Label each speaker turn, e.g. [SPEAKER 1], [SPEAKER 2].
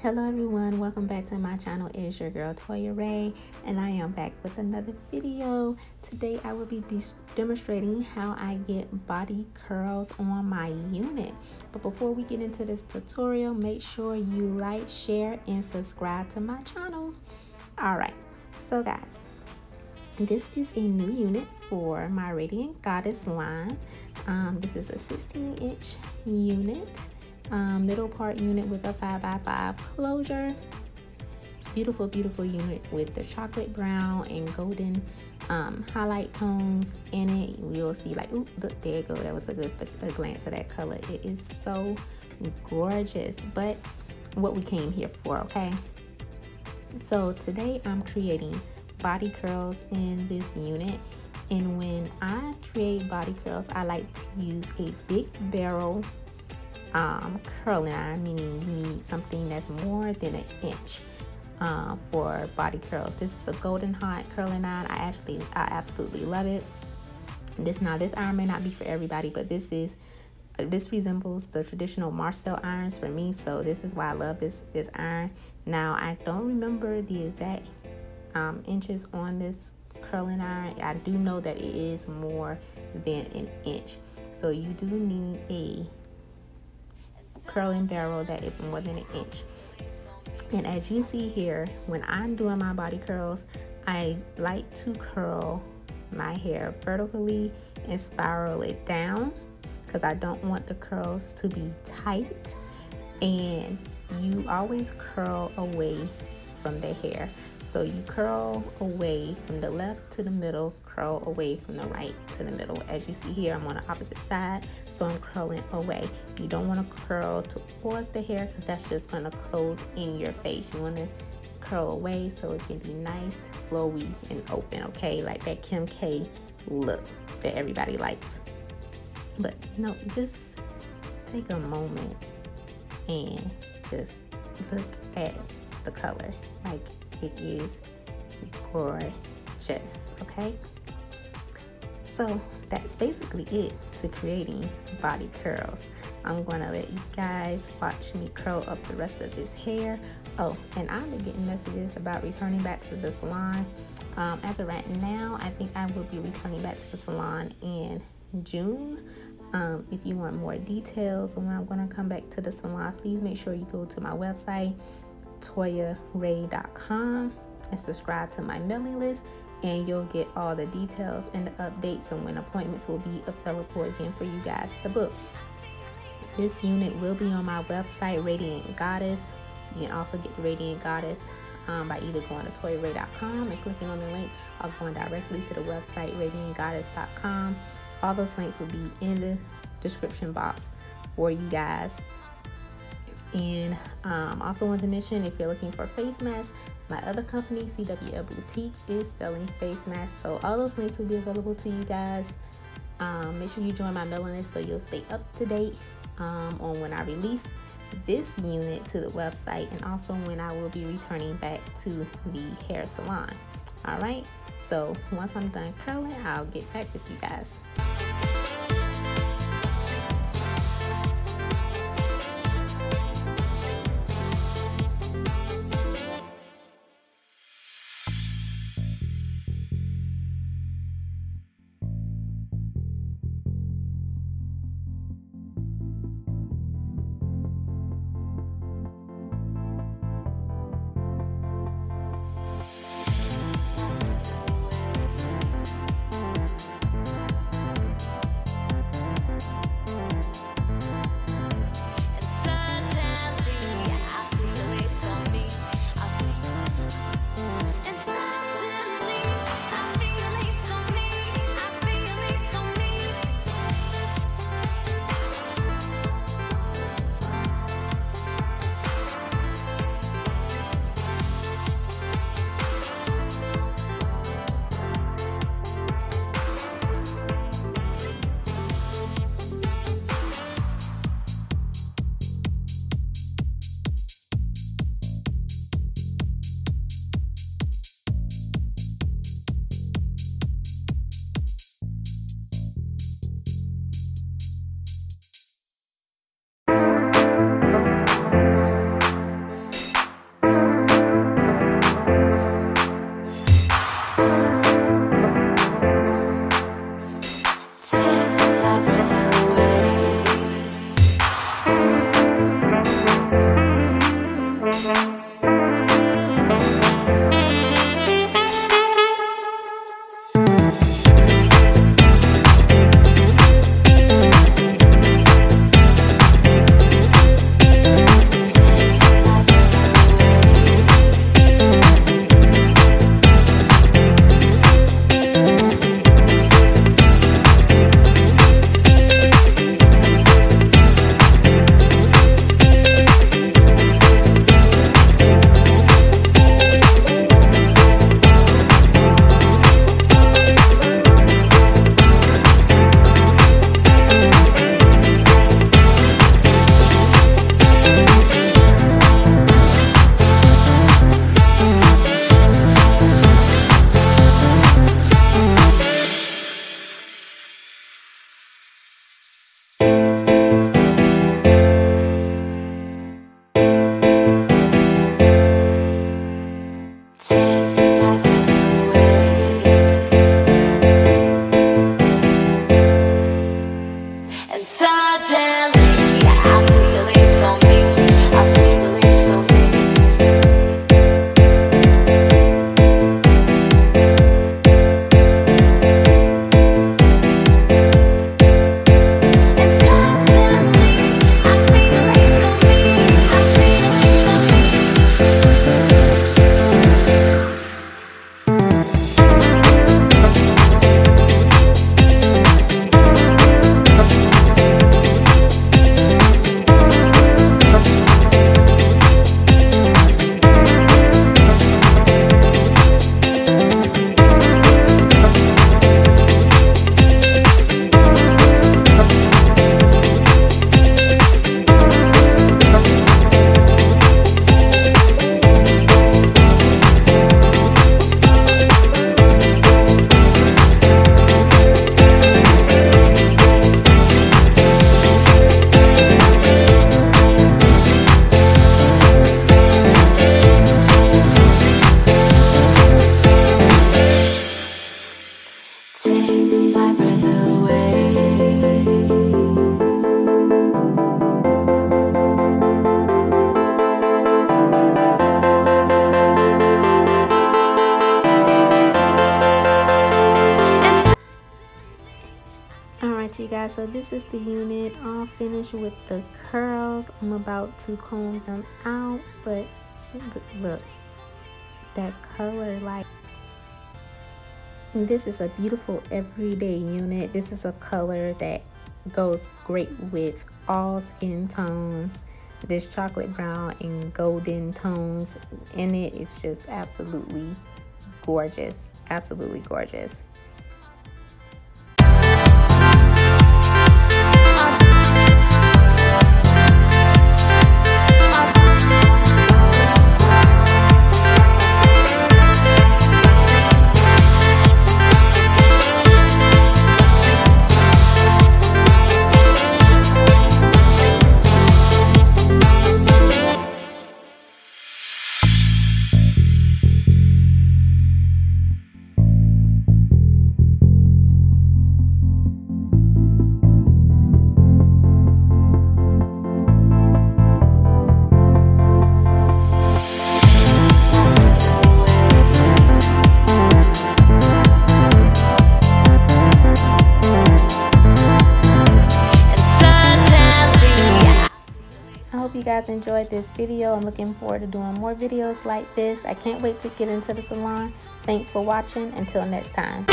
[SPEAKER 1] Hello everyone, welcome back to my channel. It's your girl Toya Rey, and I am back with another video. Today I will be demonstrating how I get body curls on my unit. But before we get into this tutorial, make sure you like, share, and subscribe to my channel. Alright, so guys, this is a new unit for my Rey'diant Goddess line. This is a 16-inch unit. Middle part unit with a 5x5 closure. Beautiful unit with the chocolate brown and golden highlight tones in it. You'll see, like, ooh, look, there you go. That was a glance of that color. It is so gorgeous. But what we came here for, okay? So today I'm creating body curls in this unit. And when I create body curls, I like to use a big barrel curling iron, meaning you need something that's more than an inch for body curls. This is a golden hot curling iron. I absolutely love it. This iron may not be for everybody, but this resembles the traditional Marcel irons for me, so this is why I love this iron. Now I don't remember the exact inches on this curling iron. I do know that it is more than an inch, so you do need a curling barrel that is more than an inch. And as you see here, when I'm doing my body curls, I like to curl my hair vertically and spiral it down because I don't want the curls to be tight. And you always curl away from the hair, so you curl away from the left to the middle, curl away from the right to the middle. As you see here, I'm on the opposite side, so I'm curling away. You don't want to curl towards the hair because that's just going to close in your face. You want to curl away so it can be nice, flowy, and open, okay? Like that Kim K look that everybody likes. But no, just take a moment and just look at the color. Like, it is gorgeous, okay? So that's basically it to creating body curls. I'm gonna let you guys watch me curl up the rest of this hair. Oh, and I've been getting messages about returning back to the salon. As of right now, I think I will be returning back to the salon in June. If you want more details on when I'm gonna come back to the salon, please make sure you go to my website, toyarey.com, and subscribe to my mailing list, and you'll get all the details and the updates and when appointments will be available again for you guys to book. This unit will be on my website, Rey'diant Goddess. You can also get Rey'diant Goddess by either going to toyarey.com and clicking on the link, or going directly to the website, reydiantgoddess.com. All those links will be in the description box for you guys. And also want to mention, if you're looking for face masks, my other company, CWL Boutique, is selling face masks. So all those links will be available to you guys. Make sure you join my mailing list so you'll stay up to date on when I release this unit to the website, and also when I will be returning back to the hair salon. All right, so once I'm done curling, I'll get back with you guys.
[SPEAKER 2] And suddenly I feel it on me. I feel it on me. And suddenly I feel it on me. I feel it on me. Take my breath away.
[SPEAKER 1] Alright, you guys, so this is the unit all finished with the curls. I'm about to comb them out, but look, that color, like, this is a beautiful everyday unit. This is a color that goes great with all skin tones. This chocolate brown and golden tones in it is just absolutely gorgeous. Absolutely gorgeous. You guys enjoyed this video. I'm looking forward to doing more videos like this. I can't wait to get into the salon. Thanks for watching. Until next time.